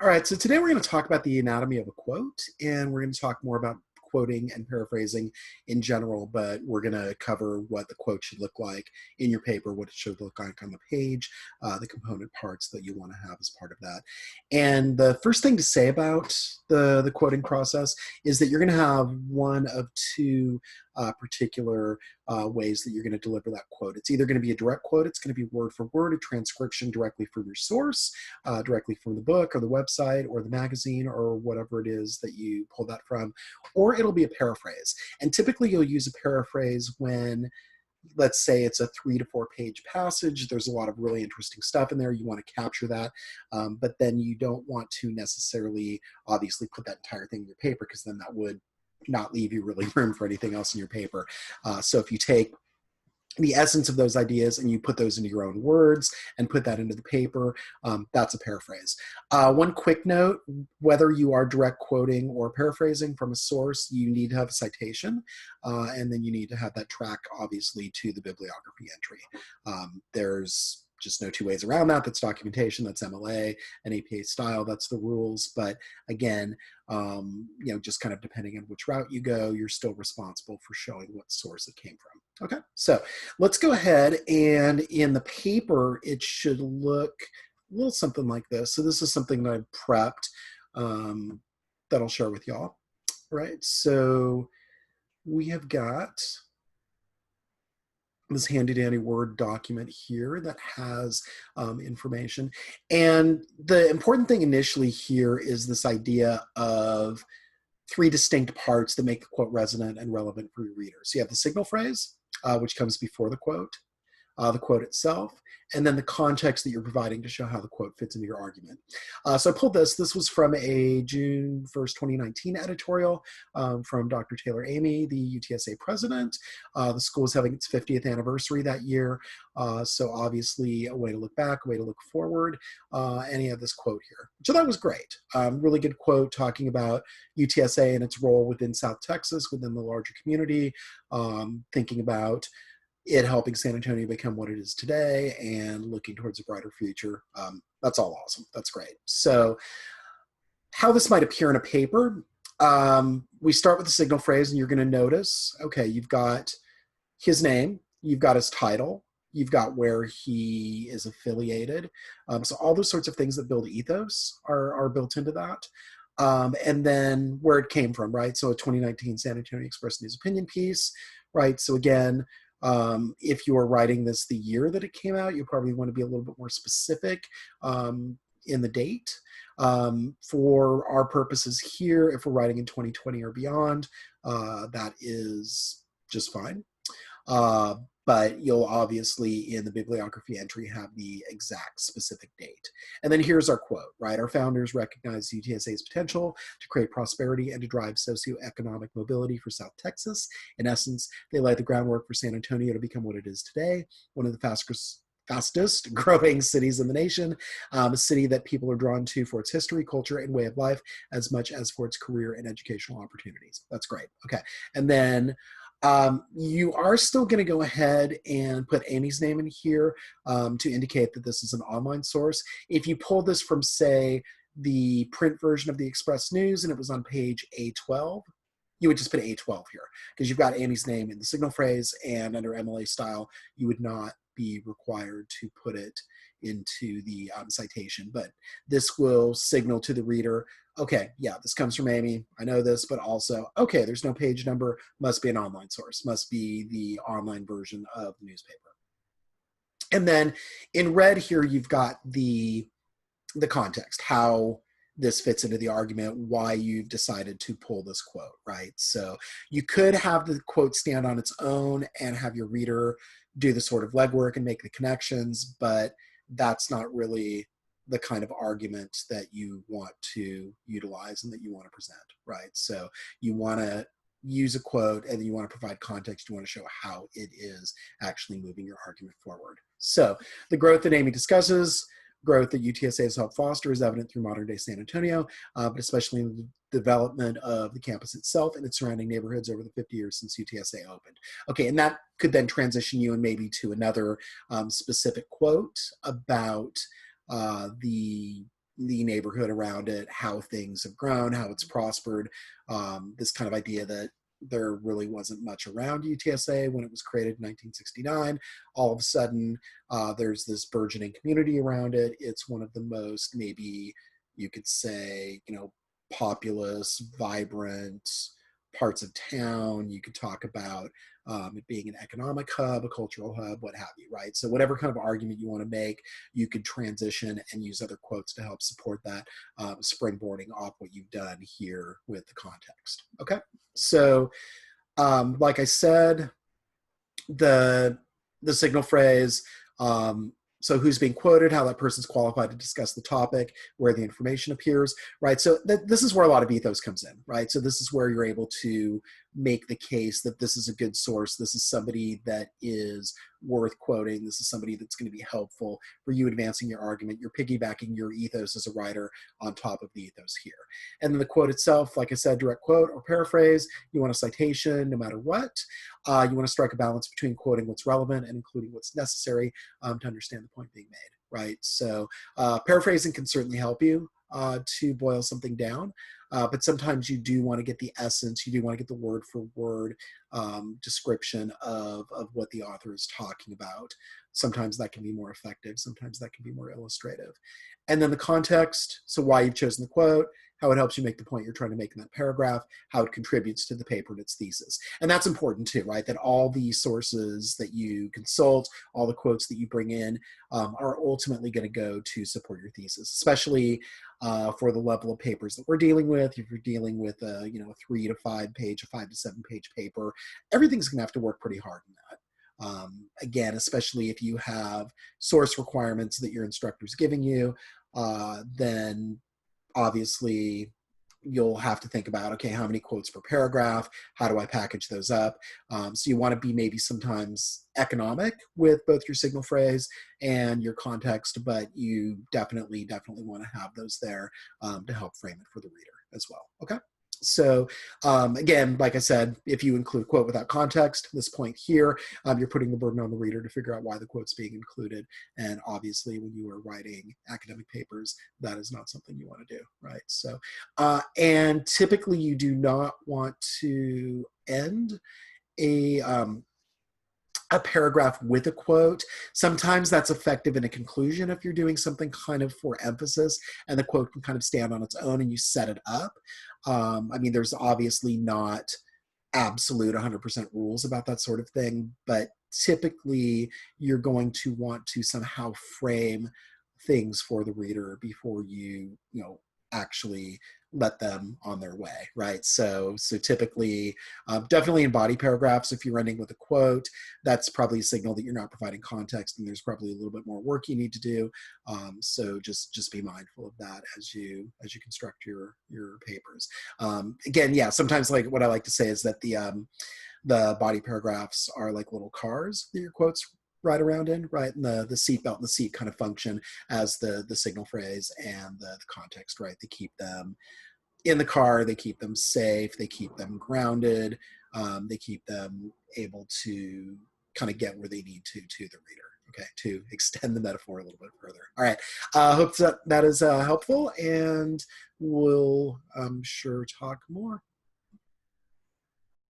All right, so today we're going to talk about the anatomy of a quote, and we're going to talk more about quoting and paraphrasing in general, but we're going to cover what the quote should look like in your paper, what it should look like on the page, the component parts that you want to have as part of that. And the first thing to say about the quoting process is that you're going to have one of two particular ways that you're going to deliver that quote. It's either going to be a direct quote, it's going to be word for word, a transcription directly from your source, directly from the book or the website or the magazine or whatever it is that you pull that from, or it'll be a paraphrase. And typically you'll use a paraphrase when, let's say it's a 3 to 4 page passage. There's a lot of really interesting stuff in there. You want to capture that, but then you don't want to necessarily obviously put that entire thing in your paper, because then that would not leave you really room for anything else in your paper. So if you take the essence of those ideas and you put those into your own words and put that into the paper, that's a paraphrase. One quick note, whether you are direct quoting or paraphrasing from a source, you need to have a citation, and then you need to have that track, obviously, to the bibliography entry. There's just no two ways around that. That's documentation, that's MLA, and APA style, that's the rules. But again, just kind of depending on which route you go, you're still responsible for showing what source it came from. Okay, so let's go ahead, and in the paper, it should look a little something like this. So this is something that I've prepped that I'll share with y'all, right? So we have got this handy dandy Word document here that has information. And the important thing initially here is this idea of 3 distinct parts that make the quote resonant and relevant for your reader. So you have the signal phrase, which comes before the quote itself, and then the context that you're providing to show how the quote fits into your argument. So I pulled this. This was from a June 1st, 2019 editorial from Dr. Taylor Amy, the UTSA president. The school is having its 50th anniversary that year. So obviously a way to look back, a way to look forward. And he had this quote here. So that was great. Really good quote talking about UTSA and its role within South Texas, within the larger community, thinking about it helping San Antonio become what it is today and looking towards a brighter future. That's all awesome. That's great. So how this might appear in a paper, we start with the signal phrase, and you're going to notice, okay, you've got his name, you've got his title, you've got where he is affiliated. So all those sorts of things that build ethos are built into that. And then where it came from, right? So a 2019 San Antonio Express News opinion piece, right? So again, if you are writing this the year that it came out, you probably want to be a little bit more specific in the date. For our purposes here, if we're writing in 2020 or beyond, that is just fine. But you'll obviously, in the bibliography entry, have the exact specific date. And then here's our quote, right? Our founders recognized UTSA's potential to create prosperity and to drive socioeconomic mobility for South Texas. In essence, they laid the groundwork for San Antonio to become what it is today, one of the fastest growing cities in the nation, a city that people are drawn to for its history, culture, and way of life, as much as for its career and educational opportunities. That's great. Okay. And then you are still going to go ahead and put Amy's name in here to indicate that this is an online source. If you pull this from, say, the print version of the Express News and it was on page A12, you would just put A12 here, because you've got Amy's name in the signal phrase, and under MLA style, you would not be required to put it into the citation. But this will signal to the reader, okay, yeah, this comes from Amy, I know this, but also, okay, there's no page number, must be an online source, must be the online version of the newspaper. And then in red here, you've got the context, how this fits into the argument, why you've decided to pull this quote, right? So you could have the quote stand on its own and have your reader do the sort of legwork and make the connections, but that's not really the kind of argument that you want to utilize and that you want to present, right? So you want to use a quote and you want to provide context. You want to show how it is actually moving your argument forward. So the growth that Amy discusses, growth that UTSA has helped foster, is evident through modern day San Antonio, but especially in the development of the campus itself and its surrounding neighborhoods over the 50 years since UTSA opened. Okay, and that could then transition you and maybe to another specific quote about the the neighborhood around it, how things have grown, how it's prospered. This kind of idea that there really wasn't much around UTSA when it was created in 1969. All of a sudden, there's this burgeoning community around it. It's one of the most, maybe you could say, populous, vibrant parts of town. You could talk about it being an economic hub, a cultural hub, what have you, right? So whatever kind of argument you want to make, you could transition and use other quotes to help support that, springboarding off what you've done here with the context. Okay, so like I said, the signal phrase, so who's being quoted, how that person's qualified to discuss the topic, where the information appears, right? So this is where a lot of ethos comes in, right? So this is where you're able to make the case that this is a good source. This is somebody that is worth quoting. This is somebody that's going to be helpful for you advancing your argument. You're piggybacking your ethos as a writer on top of the ethos here. And then the quote itself, like I said, direct quote or paraphrase. You want a citation no matter what. You want to strike a balance between quoting what's relevant and including what's necessary to understand the point being made, right? So paraphrasing can certainly help you to boil something down. But sometimes you do want to get the essence, you do want to get the word for word description of what the author is talking about. Sometimes that can be more effective, sometimes that can be more illustrative. And then the context, so why you've chosen the quote, how it helps you make the point you're trying to make in that paragraph, how it contributes to the paper and its thesis. And that's important too, right? That all the sources that you consult, all the quotes that you bring in are ultimately going to go to support your thesis, especially for the level of papers that we're dealing with. If you're dealing with a 3 to 5 page, a 5 to 7 page paper, everything's going to have to work pretty hard in that. Again, especially if you have source requirements that your instructor's giving you, then obviously you'll have to think about, okay, how many quotes per paragraph? How do I package those up? So you want to be maybe sometimes economic with both your signal phrase and your context, but you definitely want to have those there to help frame it for the reader as well. Okay. So again, like I said, if you include a quote without context, this point here, you're putting the burden on the reader to figure out why the quote's being included. And obviously, when you are writing academic papers, that is not something you want to do, right? So, and typically you do not want to end a paragraph with a quote. Sometimes that's effective in a conclusion if you're doing something kind of for emphasis, and the quote can kind of stand on its own and you set it up. I mean, there's obviously not absolute 100% rules about that sort of thing, but typically you're going to want to somehow frame things for the reader before you actually let them on their way, right? So typically, definitely in body paragraphs, if you're ending with a quote, that's probably a signal that you're not providing context, and there's probably a little bit more work you need to do. So just be mindful of that as you construct your papers. Again, yeah, sometimes like what I like to say is that the body paragraphs are like little cars that your quotes ride around in, right? And the seatbelt and the seat kind of function as the signal phrase and the context, right? They keep them in the car, they keep them safe, they keep them grounded, they keep them able to kind of get where they need to the reader, okay, to extend the metaphor a little bit further. All right, hope that is helpful, and we'll, I'm sure, talk more.